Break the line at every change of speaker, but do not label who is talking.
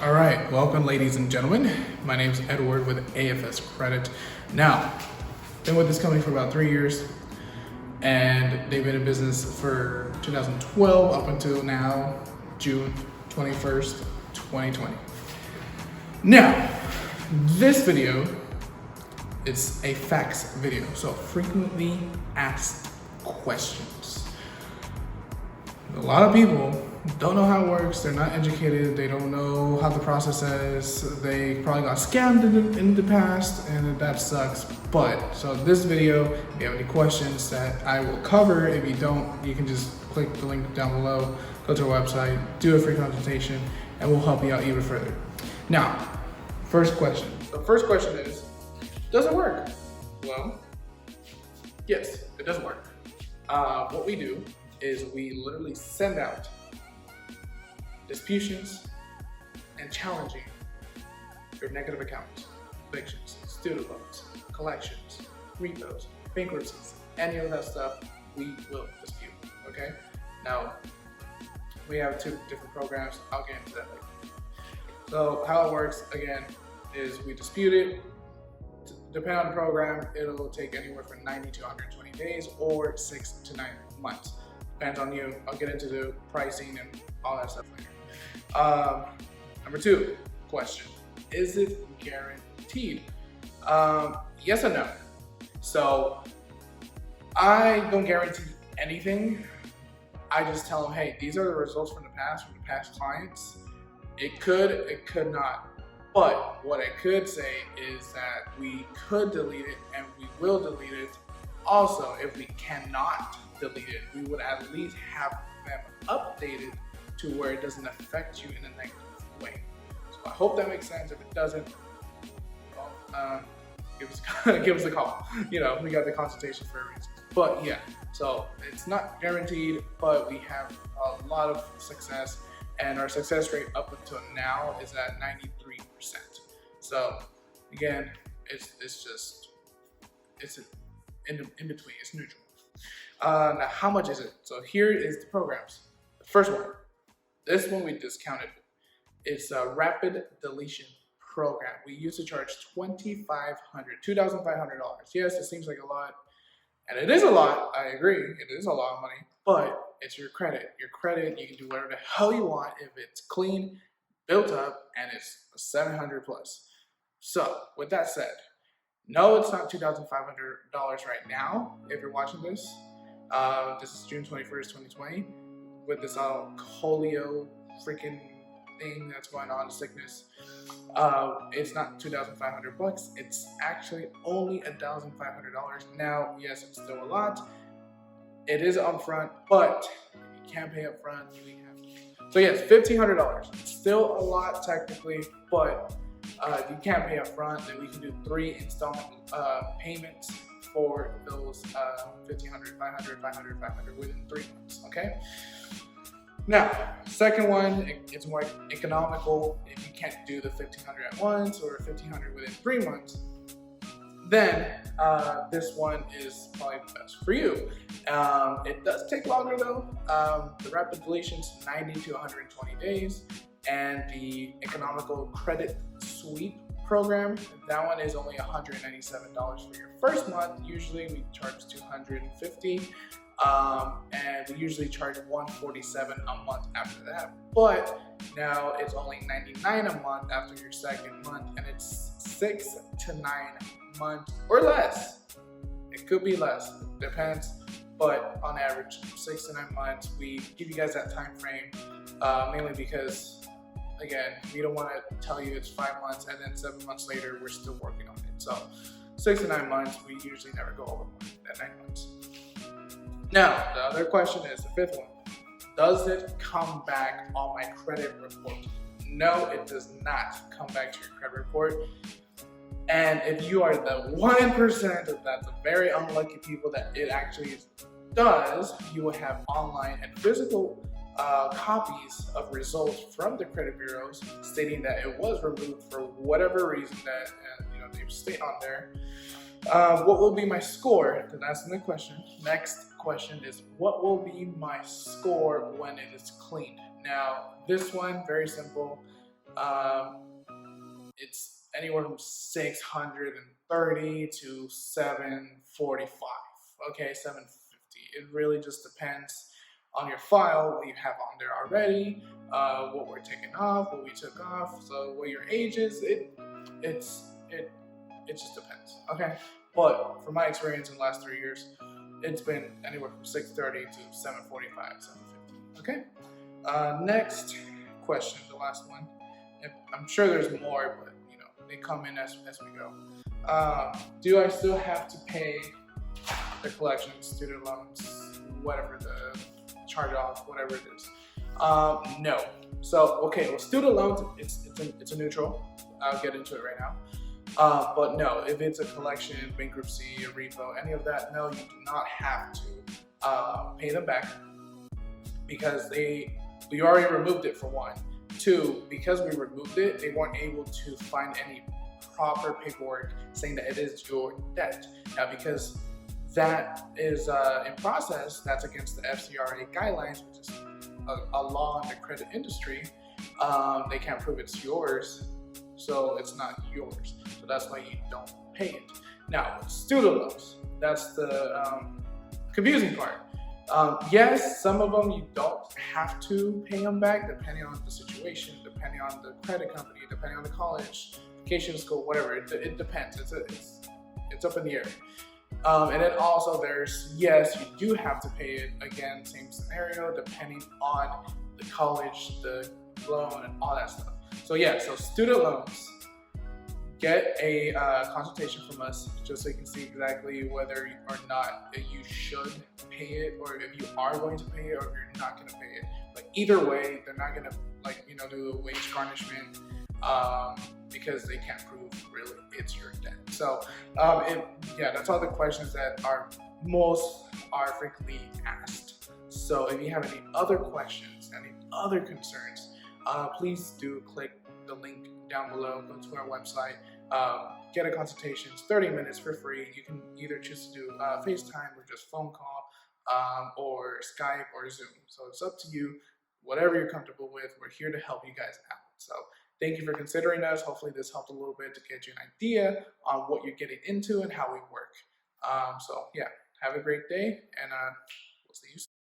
All right, welcome ladies and gentlemen. My name is Edward with AFS Credit. Now, been with this company for about 3 years, and they've been in business for 2012 up until now, June 21st, 2020. Now, this video, it's a Faqs video, so frequently asked questions. A lot of people don't know how it works, they're not educated, they don't know how the process is, they probably got scammed in the past, and that sucks. But, so this video, if you have any questions that I will cover, if you don't, you can just click the link down below, go to our website, do a free consultation, and we'll help you out even further. Now, first question. The first question is, does it work? Well, yes, it does work. What we do is we literally send out disputations and challenging your negative accounts, evictions, student loans, collections, repos, bankruptcies, any of that stuff, we will dispute, okay? Now, we have two different programs. I'll get into that later. So how it works, again, is we dispute it. Depending on the program, it'll take anywhere from 90 to 120 days or 6 to 9 months. Depends on you. I'll get into the pricing and all that stuff later. Number two question, is it guaranteed? Yes and no. So I don't guarantee anything. I just tell them, hey, these are the results from the past clients. It could not. But what I could say is that we could delete it and we will delete it. Also, if we cannot delete it, we would at least have them updated to where it doesn't affect you in a negative way. So I hope that makes sense. If it doesn't, well, give us a call. You know, we got the consultation for a reason. But yeah, so it's not guaranteed, but we have a lot of success, and our success rate up until now is at 93%. So again, it's in between. It's neutral. Now, how much is it? So here is the programs. The first one. This one we discounted. It's a rapid deletion program. We used to charge $2,500. Yes, it seems like a lot, and it is a lot. I agree, it is a lot of money, but it's your credit. Your credit, you can do whatever the hell you want if it's clean, built up, and it's 700 plus. So with that said, no, it's not $2,500 right now. If you're watching this, this is June 21st, 2020. With this polio freaking thing that's going on, sickness, it's not $2,500. It's actually only $1,500. Now, yes, it's still a lot. It is upfront, but if you can't pay upfront, you have to. So yes, $1,500. Still a lot technically, but if you can't pay upfront, then we can do 3 installment payments for those $1,500, $500, $500, $500 within 3 months. Okay. Now, second one, it's more economical. If you can't do the $1,500 at once or $1,500 within 3 months, then this one is probably the best for you. It does take longer though. The rapid deletion's 90 to 120 days, and the economical credit sweep program, that one is only $197 for your first month. Usually we charge $250. And we usually charge $147 a month after that, but now it's only $99 a month after your second month, and it's 6 to 9 months or less. It could be less, depends, but on average 6 to 9 months. We give you guys that time frame mainly because, again, we don't want to tell you it's 5 months and then 7 months later we're still working on it. So 6 to 9 months, we usually never go over that 9 months. Now, the other question is, the fifth one, does it come back on my credit report? No, it does not come back to your credit report. And if you are the 1% of that, the very unlucky people that it actually does, you will have online and physical copies of results from the credit bureaus stating that it was removed for whatever reason that they state on there. What will be my score? That's the question. Next question is, what will be my score when it is cleaned? Now, this one, very simple. It's anywhere from 630 to 745. Okay, 750. It really just depends on your file, what you have on there already, what we're taking off, what we took off, so what your age is. It just depends. Okay, but from my experience in the last 3 years, it's been anywhere from 630 to 745, 750. Okay. Next question, the last one. And I'm sure there's more, but you know they come in as we go. Do I still have to pay the collection, student loans, whatever the charge off, whatever it is? No. So okay, well, student loans, it's a neutral. I'll get into it right now. But no, if it's a collection, bankruptcy, a repo, any of that, no, you do not have to pay them back because we already removed it for one. Two, because we removed it, they weren't able to find any proper paperwork saying that it is your debt. Now, because that is in process, that's against the FCRA guidelines, which is a law in the credit industry. They can't prove it's yours, so it's not yours. So that's why you don't pay it. Now, student loans, that's the confusing part. Yes, some of them you don't have to pay them back depending on the situation, depending on the credit company, depending on the college, vacation school, whatever. It depends. It's up in the air. And then also there's, yes, you do have to pay it. Again, same scenario, depending on the college, the loan, and all that stuff. So yeah, so student loans, get a consultation from us just so you can see exactly whether or not you should pay it, or if you are going to pay it, or if you're not going to pay it. But either way, they're not going to do a wage garnishment because they can't prove really it's your debt. So that's all the questions that are frequently asked. So if you have any other questions, any other concerns, please do click the link down below, go to our website, get a consultation. It's 30 minutes for free. You can either choose to do FaceTime or just phone call, or Skype or Zoom. So it's up to you, whatever you're comfortable with. We're here to help you guys out. So thank you for considering us. Hopefully this helped a little bit to get you an idea on what you're getting into and how we work. So yeah, have a great day, and we'll see you soon.